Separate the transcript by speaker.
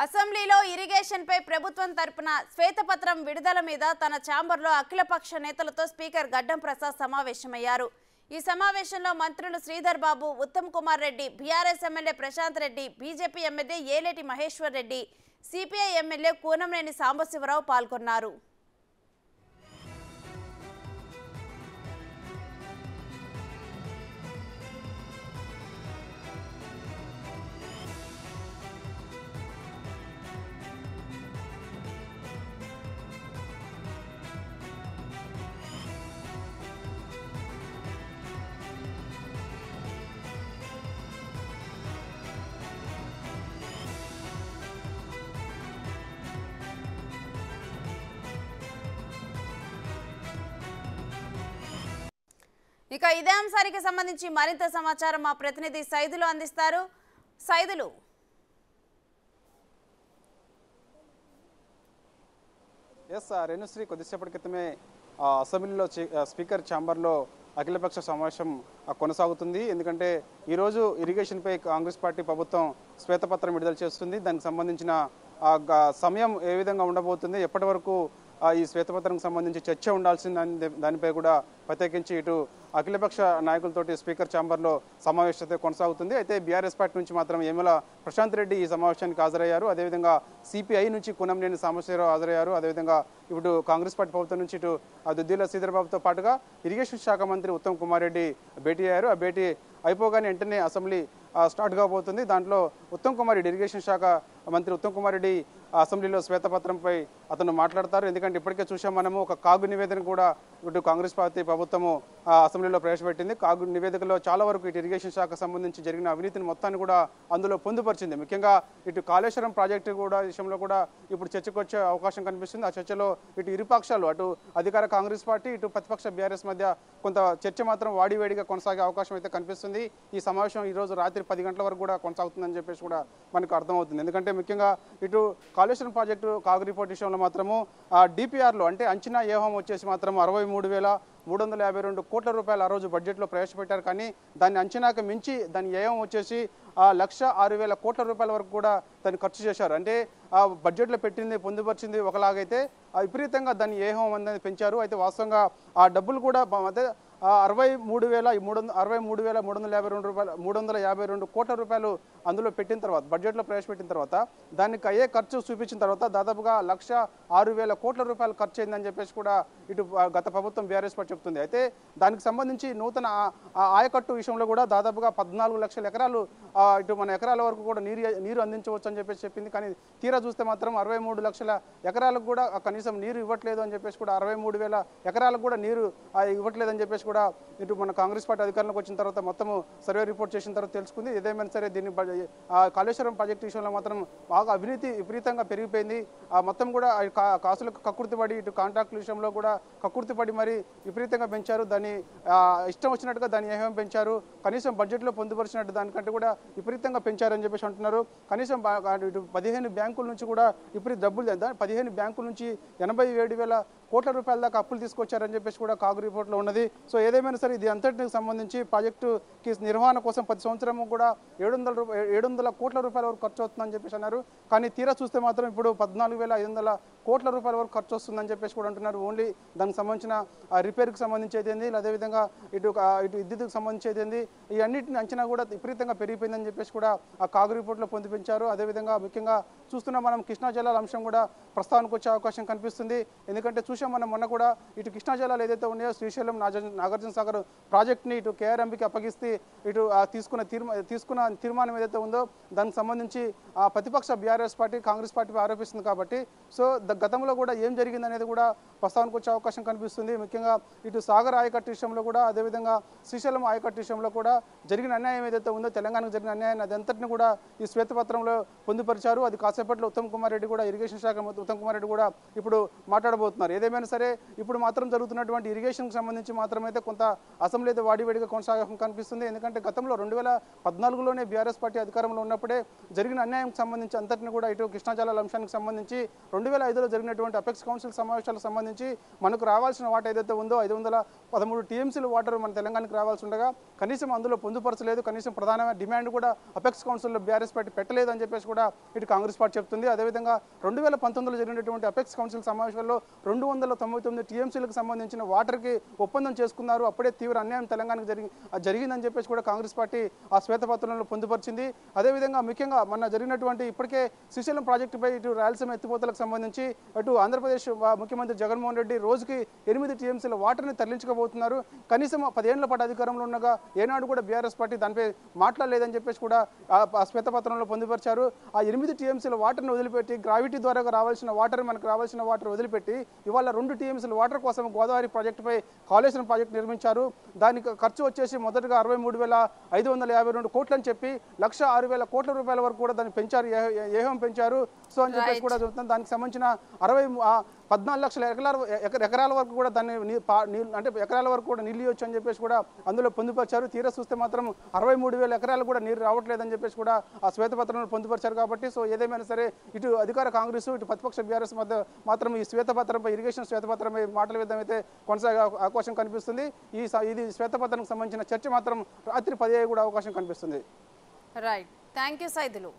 Speaker 1: అసెంబ్లీలో ఇరిగేషన్ పై ప్రభుత్వం తరపున శ్వేతపత్రం విడుదల మీద తన ఛాంబర్లో అఖిలపక్ష నేతలతో స్పీకర్ గడ్డం ప్రసాద్ సమావేశమయ్యారు. ఈ సమావేశంలో మంత్రులు Sridhar Babu, Uttam Kumar Reddy, BRS MLA Prashanth Reddy, BJP MLA Aleti Maheshwar Reddy, CPI MLA Kunamneni Sambasivarao పాల్గొన్నారు. ఇక ఇదే అంశానికి సంబంధించి మరింత సమాచారం మా ప్రతినిధి సైదులు అందిస్తారు. సైదులు,
Speaker 2: రేణుశ్రీ కొద్దిసేపటి క్రితమే అసెంబ్లీలో స్పీకర్ ఛాంబర్లో అఖిలపక్ష సమావేశం కొనసాగుతుంది. ఎందుకంటే ఈరోజు ఇరిగేషన్పై కాంగ్రెస్ పార్టీ ప్రభుత్వం శ్వేతపత్రం విడుదల చేస్తుంది. దానికి సంబంధించిన సమయం ఏ విధంగా ఉండబోతుంది, ఎప్పటి వరకు ఈ శ్వేతపత్రానికి సంబంధించి చర్చ ఉండాల్సిన దానిపై కూడా ప్రత్యేకించి ఇటు అఖిలపక్ష నాయకులతోటి స్పీకర్ ఛాంబర్లో సమావేశం కొనసాగుతుంది. అయితే బీఆర్ఎస్ పార్టీ నుంచి మాత్రం యమల ప్రశాంత్ రెడ్డి ఈ సమావేశానికి హాజరయ్యారు. అదేవిధంగా సిపిఐ నుంచి కూనంనేని సాంబశివరావు హాజరయ్యారు. అదేవిధంగా ఇప్పుడు కాంగ్రెస్ పార్టీ ప్రభుత్వం నుంచి ఇటు దుద్దిల శ్రీధర్ బాబుతో పాటుగా ఇరిగేషన్ శాఖ మంత్రి ఉత్తమ్ కుమార్ రెడ్డి భేటీ అయ్యారు. ఆ భేటీ అయిపోగానే వెంటనే అసెంబ్లీ స్టార్ట్ కాబోతుంది. దాంట్లో ఉత్తమ్ కుమార్ రెడ్డి, ఇరిగేషన్ శాఖ మంత్రి ఉత్తమ్ కుమార్ రెడ్డి అసెంబ్లీలో శ్వేతపత్రంపై అతను మాట్లాడతారు. ఎందుకంటే ఇప్పటికే చూసాం మనము ఒక కాగు నివేదన కూడా ఇటు కాంగ్రెస్ పార్టీ ప్రభుత్వము అసెంబ్లీలో ప్రవేశపెట్టింది. కాగు నివేదికలో చాలా వరకు ఇటు ఇరిగేషన్ శాఖ సంబంధించి జరిగిన అవినీతిని మొత్తాన్ని కూడా అందులో పొందుపరిచింది. ముఖ్యంగా ఇటు కాళేశ్వరం ప్రాజెక్టు కూడా విషయంలో కూడా ఇప్పుడు చర్చకు వచ్చే అవకాశం కనిపిస్తుంది. ఆ చర్చలో ఇటు ఇరుపక్షాలు, అటు అధికార కాంగ్రెస్ పార్టీ, ఇటు ప్రతిపక్ష బీఆర్ఎస్ మధ్య కొంత చర్చ మాత్రం వాడివేడిగా కొనసాగే అవకాశం అయితే కనిపిస్తుంది. ఈ సమావేశం ఈరోజు రాత్రి 10 గంటల వరకు కూడా కొనసాగుతుందని చెప్పేసి కూడా మనకు అర్థమవుతుంది. ఎందుకంటే ముఖ్యంగా ఇటు కాళేశ్వరం ప్రాజెక్టు కాగు రిపోర్ట్ విషయంలో మాత్రము డిపిఆర్లో అంటే అంచనా ఏహం వచ్చేసి మాత్రం 63,352 కోట్ల రూపాయలు ఆ రోజు బడ్జెట్లో ప్రవేశపెట్టారు. కానీ దాన్ని అంచనాకు మించి దాని ఏహం వచ్చేసి 1,06,000 కోట్ల రూపాయల వరకు కూడా దాన్ని ఖర్చు చేశారు. అంటే ఆ బడ్జెట్లో పెట్టింది పొందుపరిచింది ఒకలాగైతే విపరీతంగా దాన్ని ఏహం అనేది పెంచారు. అయితే వాస్తవంగా ఆ డబ్బులు కూడా అదే 63,352 కోట్ల రూపాయలు అందులో పెట్టిన తర్వాత, బడ్జెట్లో ప్రవేశపెట్టిన తర్వాత దానికి అయ్యే ఖర్చు చూపించిన తర్వాత దాదాపుగా 1,06,000 కోట్ల రూపాయలు ఖర్చు అయిందని చెప్పేసి కూడా ఇటు గత ప్రభుత్వం బీఆర్ఎస్ పార్టీ చెప్తుంది. అయితే దానికి సంబంధించి నూతన ఆయకట్టు విషయంలో కూడా దాదాపుగా 14 లక్షల ఎకరాలు ఇటు మన ఎకరాల వరకు కూడా నీరు అందించవచ్చు అని చెప్పేసి చెప్పింది. కానీ తీరా చూస్తే మాత్రం 63 లక్షల ఎకరాలకు కూడా కనీసం నీరు ఇవ్వట్లేదు అని చెప్పేసి కూడా 63,000 ఎకరాలకు కూడా నీరు ఇవ్వట్లేదని చెప్పేసి కూడా ఇటు మన కాంగ్రెస్ పార్టీ అధికారంలోకి వచ్చిన తర్వాత మొత్తము సర్వే రిపోర్ట్ చేసిన తర్వాత తెలుసుకుంది. ఏదేమైనా సరే దీన్ని కాళేశ్వరం ప్రాజెక్టు విషయంలో మాత్రం బాగా అవినీతి విపరీతంగా పెరిగిపోయింది. మొత్తం కూడా కాసులకు కక్కుర్తిపడి ఇటు కాంట్రాక్టుల విషయంలో కూడా కక్కుర్తిపడి మరి విపరీతంగా పెంచారు. దాన్ని ఇష్టం వచ్చినట్టుగా దాన్ని ఏమేమి పెంచారు, కనీసం బడ్జెట్లో పొందుపరిచినట్టు దానికంటే కూడా విపరీతంగా పెంచారని చెప్పేసి అంటున్నారు. కనీసం ఇటు 15 బ్యాంకుల నుంచి కూడా ఇప్పుడు డబ్బులు 15 బ్యాంకుల నుంచి 87,000 కోట్ల రూపాయల దాకా అప్పులు తీసుకొచ్చారని చెప్పేసి కూడా కాగు రిపోర్ట్లో ఉన్నది. సో ఏదేమైనా సరే ఇది అంతటికి సంబంధించి ప్రాజెక్టుకి నిర్వహణ కోసం ప్రతి సంవత్సరం కూడా 700 కోట్ల రూపాయల వరకు ఖర్చు అవుతుందని చెప్పేసి అన్నారు. కానీ తీరా చూస్తే మాత్రం ఇప్పుడు 14,500 కోట్ల రూపాయల వరకు ఖర్చు వస్తుందని చెప్పేసి కూడా అంటున్నారు. ఓన్లీ దానికి సంబంధించిన రిపేర్కి సంబంధించి అయితేంది, అదేవిధంగా ఇటు విద్యుత్కి సంబంధించి అయితేంది, ఈ అన్నింటిని అంచనా కూడా విపరీతంగా పెరిగిపోయిందని చెప్పేసి కూడా ఆ కాగు రిపోర్ట్లో పొందుపించారు. అదేవిధంగా ముఖ్యంగా చూస్తున్న మనం కృష్ణా జలాల అంశం కూడా ప్రస్తావనకు వచ్చే అవకాశం కనిపిస్తుంది. ఎందుకంటే చూసాం మనం మొన్న కూడా ఇటు కృష్ణా జలాలు ఏదైతే ఉన్నాయో శ్రీశైలం నాగార్జున సాగర్ ప్రాజెక్ట్ని ఇటు కేఆర్ఎంబీకి అప్పగిస్తే ఇటు తీసుకున్న తీర్మానం ఏదైతే ఉందో దానికి సంబంధించి ప్రతిపక్ష బీఆర్ఎస్ పార్టీ కాంగ్రెస్ పార్టీ ఆరోపిస్తుంది. కాబట్టి సో గతంలో కూడా ఏం జరిగింది అనేది కూడా ప్రస్తావనకు వచ్చే అవకాశం కనిపిస్తుంది. ముఖ్యంగా ఇటు సాగర్ ఆయకట్టు విషయంలో కూడా, అదేవిధంగా శ్రీశైలం ఆయకట్టు విషయంలో కూడా జరిగిన అన్యాయం ఏదైతే ఉందో, తెలంగాణకు జరిగిన అన్యాయాన్ని అదంతటిని కూడా ఈ శ్వేతపత్రంలో పొందుపరిచారు. అది కాసేపట్లో ఉత్తమ్ కుమార్ రెడ్డి కూడా, ఇరిగేషన్ శాఖ ఉత్తమ్ కుమార్ రెడ్డి కూడా ఇప్పుడు మాట్లాడబోతున్నారు. ఏదేమైనా సరే ఇప్పుడు మాత్రం జరుగుతున్నటువంటి ఇరిగేషన్కి సంబంధించి మాత్రమైతే కొంత అసెంబ్లీ అయితే వాడివేడిగా కొనసాగడం కనిపిస్తుంది. ఎందుకంటే గతంలో 2014లోనే బీఆర్ఎస్ పార్టీ అధికారంలో ఉన్నప్పుడే జరిగిన అన్యాయంకి సంబంధించి అంతటిని కూడా ఇటు కృష్ణా జలాల అంశానికి సంబంధించి 2005లో జరిగినటువంటి అపెక్స్ కౌన్సిల్ సమావేశాలకు సంబంధించి మనకు రావాల్సిన వాటర్ ఏదైతే ఉందో 513 టీఎంసీల వాటర్ మన తెలంగాణకు రావాల్సి ఉండగా కనీసం అందులో పొందుపరచలేదు. కనీసం ప్రధానమైన డిమాండ్ కూడా అపెక్స్ కౌన్సిల్లో బీఆర్ఎస్ పార్టీ పెట్టలేదు అని చెప్పేసి కూడా ఇటు కాంగ్రెస్ పార్టీ చెప్తుంది. అదేవిధంగా 2019లో జరిగినటువంటి అపెక్స్ కౌన్సిల్ సమావేశాల్లో 299 టీఎంసీలకు సంబంధించిన వాటర్కి ఒప్పందం చేసుకున్నారు. అప్పుడే తీవ్ర అన్యాయం తెలంగాణకు జరిగిందని చెప్పేసి కూడా కాంగ్రెస్ పార్టీ ఆ శ్వేతపత్రంలో పొందుపరిచింది. అదేవిధంగా ముఖ్యంగా మొన్న జరిగినటువంటి ఇప్పటికే శ్రీశైలం ప్రాజెక్టుపై ఇటు రాయలసీమ ఎత్తిపోతలకు సంబంధించి అటు ఆంధ్రప్రదేశ్ ముఖ్యమంత్రి జగన్మోహన్ రెడ్డి రోజుకి 8 టీఎంసీల వాటర్ని తరలించకపోతున్నారు. కనీసం 10 ఏళ్ల పాటు అధికారంలో ఉండగా ఏనాడు కూడా బీఆర్ఎస్ పార్టీ దానిపై మాట్లాడలేదని చెప్పేసి కూడా ఆ శ్వేతపత్రంలో పొందుపరిచారు. ఆ 8 టీఎంసీల వాటర్ని వదిలిపెట్టి గ్రావిటీ ద్వారా రావాల్సిన వాటర్ మనకు రావాల్సిన వాటర్ వదిలిపెట్టి ఇవాళ 2 టీఎంసీల వాటర్ కోసం గోదావరి ప్రాజెక్టుపై కాళేశ్వరం ప్రాజెక్టు నిర్మించారు. దానికి ఖర్చు వచ్చేసి మొదటగా 63,552 కోట్లు అని చెప్పి 1,06,000 కోట్ల రూపాయల వరకు కూడా దాన్ని పెంచారు, ఏహం పెంచారు. సో అని చెప్పేసి కూడా చెబుతుంది. దానికి సంబంధించిన 14 లక్షల ఎకరాల వరకు కూడా దాన్ని అంటే ఎకరాల వరకు కూడా నీళ్ళు ఇవ్వచ్చు అని చెప్పేసి కూడా అందులో పొందుపరిచారు. తీరా చూస్తే మాత్రం 63,000 ఎకరాలు కూడా నీరు రావట్లేదని చెప్పేసి కూడా ఆ శ్వేతపత్రంలో పొందుపరిచారు. కాబట్టి సో ఏదేమైనా సరే ఇటు అధికార కాంగ్రెస్ ఇటు ప్రతిపక్ష బీఆర్ఎస్ మధ్య మాత్రం ఈ శ్వేతపత్రంపై ఇరిగేషన్ శ్వేతపత్రంపై మాటల విధం అయితే కొనసాగే అవకాశం కనిపిస్తుంది. ఇది శ్వేతపత్రానికి సంబంధించిన చర్చ మాత్రం రాత్రి 10 కూడా అవకాశం కనిపిస్తుంది.
Speaker 1: Right, thank you Saidulu.